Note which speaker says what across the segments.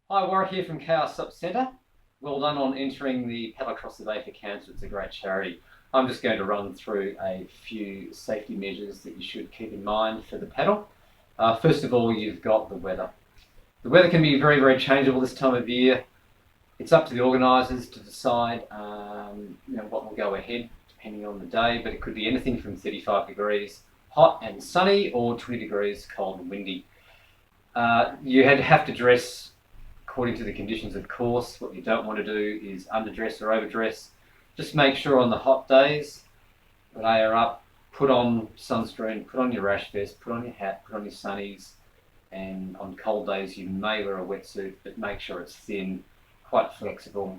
Speaker 1: Hi, Warwick here from KR SUP Centre. Well done on entering the Paddle Across the Bay for Cancer. It's a great charity. I'm just going to run through a few safety measures that you should keep in mind for the paddle. First of all, you've got the weather. The weather can be very, very changeable this time of year. It's up to the organisers to decide what will go ahead depending on the day, but it could be anything from 35 degrees hot and sunny or 20 degrees cold and windy. You have to dress according to the conditions, of course. What you don't want to do is underdress or overdress. Just make sure on the hot days, layer up, put on sunscreen, put on your rash vest, put on your hat, put on your sunnies, and on cold days you may wear a wetsuit, but make sure it's thin, quite flexible,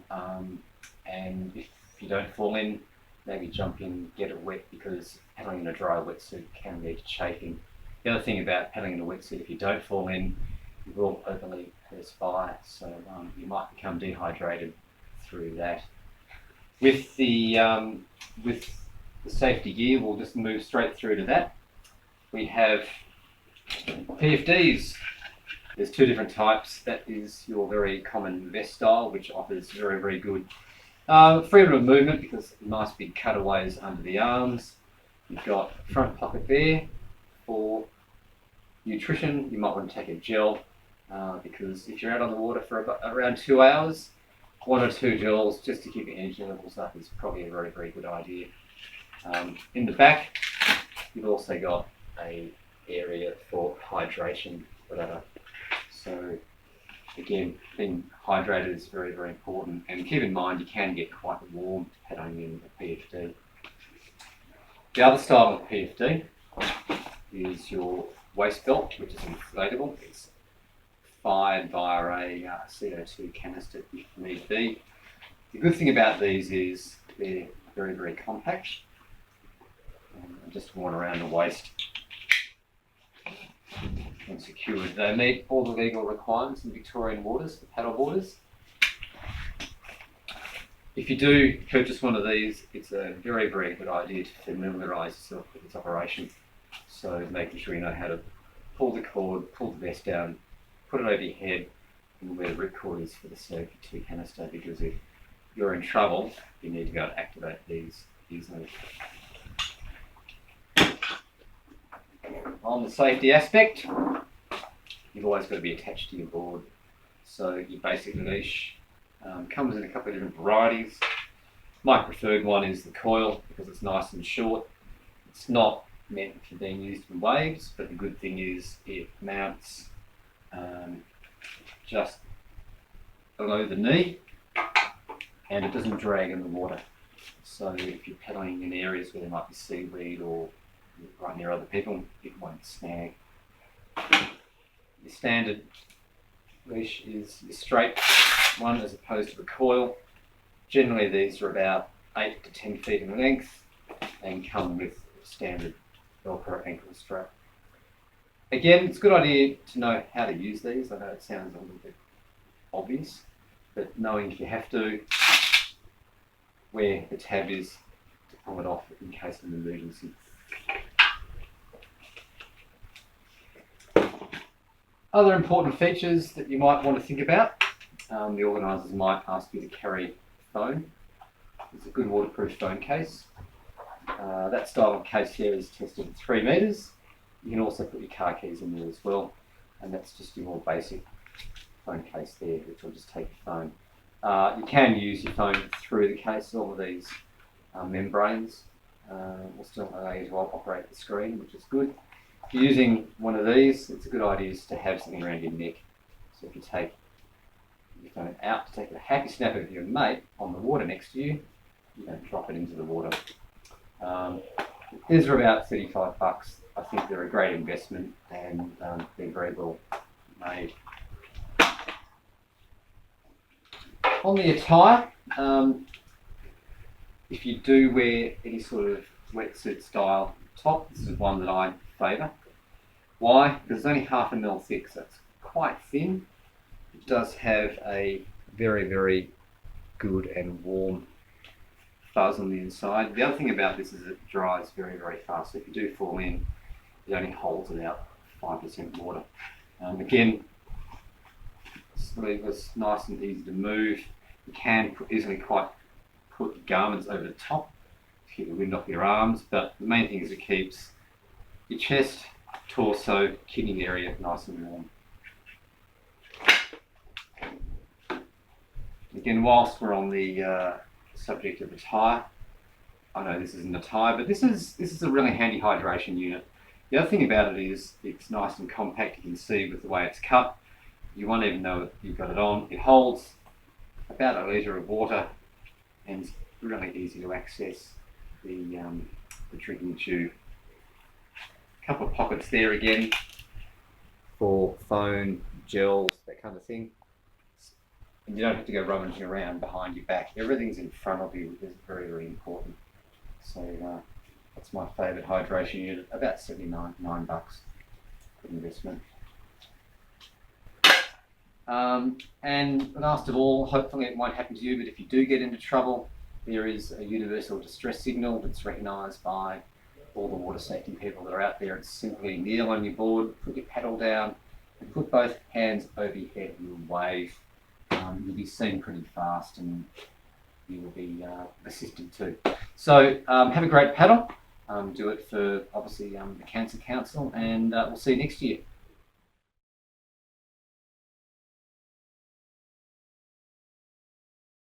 Speaker 1: and if you don't fall in, maybe jump in, get it wet, because paddling in a dry wetsuit can lead to chafing. The other thing about paddling in a wetsuit, if you don't fall in, you will overly perspire, so you might become dehydrated through that. With the safety gear, we'll just move straight through to that. We have Pfds. There's two different types. That is your very common vest style, which offers very, very good freedom of movement because nice big cutaways under the arms. You've got a front pocket there for nutrition. You might want to take a gel because if you're out on the water for around 2 hours, 1 or 2 gels just to keep your energy levels up is probably a very, very good idea. In the back, you've also got an area for hydration, whatever. So again, being hydrated is very, very important, and keep in mind you can get quite warm paddling in a PFD. The other style of PFD is your waist belt, which is inflatable. It's fired via a CO2 canister if need be. The good thing about these is they're very, very compact and just worn around the waist and secured. They meet all the legal requirements in Victorian waters for paddle boarders. If you do purchase one of these, it's a very, very good idea to familiarise yourself with its operation. So making sure you know how to pull the cord, pull the vest down, put it over your head, and where the ripcord is for the CO2 canister, because if you're in trouble, you need to go and activate these easily. On the safety aspect, you've always got to be attached to your board. So your basic leash comes in a couple of different varieties. My preferred one is the coil because it's nice and short. It's not meant for being used in waves, but the good thing is it mounts just below the knee and it doesn't drag in the water. So if you're paddling in areas where there might be seaweed or right near other people, it won't snag. Your standard leash is your straight one as opposed to the coil. Generally these are about 8 to 10 feet in length and come with standard Velcro ankle strap. Again, it's a good idea to know how to use these. I know it sounds a little bit obvious, but knowing if you have to, where the tab is to pull it off in case of an emergency. Other important features that you might want to think about, the organisers might ask you to carry a phone. It's a good waterproof phone case. That style of case here is tested at 3 metres. You can also put your car keys in there as well, and that's just your more basic phone case there, which will just take your phone. You can use your phone through the case. All of these membranes will still allow you to operate the screen, which is good. If you're using one of these, it's a good idea to have something around your neck. So if you take your phone out to take a happy snap of your mate on the water next to you, you don't drop it into the water. These are about $35. I think they're a great investment and they're very well made. On the attire, if you do wear any sort of wetsuit style top, this is one that I favour. Why? Because it's only 0.5 mil thick, so it's quite thin. It does have a very, very good and warm fuzz on the inside. The other thing about this is it dries very, very fast. So if you do fall in, it only holds about 5% water. Again, it's legless, nice and easy to move. You can easily put garments over the top to keep the wind off your arms, but the main thing is it keeps your chest, torso, kidney area nice and warm. Again, whilst we're on the subject of attire, I know this isn't attire, but this is a really handy hydration unit. The other thing about it is it's nice and compact. You can see with the way it's cut, you won't even know that you've got it on. It holds about a litre of water and it's really easy to access the drinking tube. A couple of pockets there again for phone, gels, that kind of thing. And you don't have to go rummaging around behind your back. Everything's in front of you, which is very, very important. So that's my favourite hydration unit, about $9 good investment. And last of all, hopefully it won't happen to you, but if you do get into trouble, there is a universal distress signal that's recognised by all the water safety people that are out there. It's simply kneel on your board, put your paddle down, and put both hands over your head and you'll wave. You'll be seen pretty fast and you will be assisted too. So have a great paddle. Do it for obviously the Cancer Council, and we'll see you next year.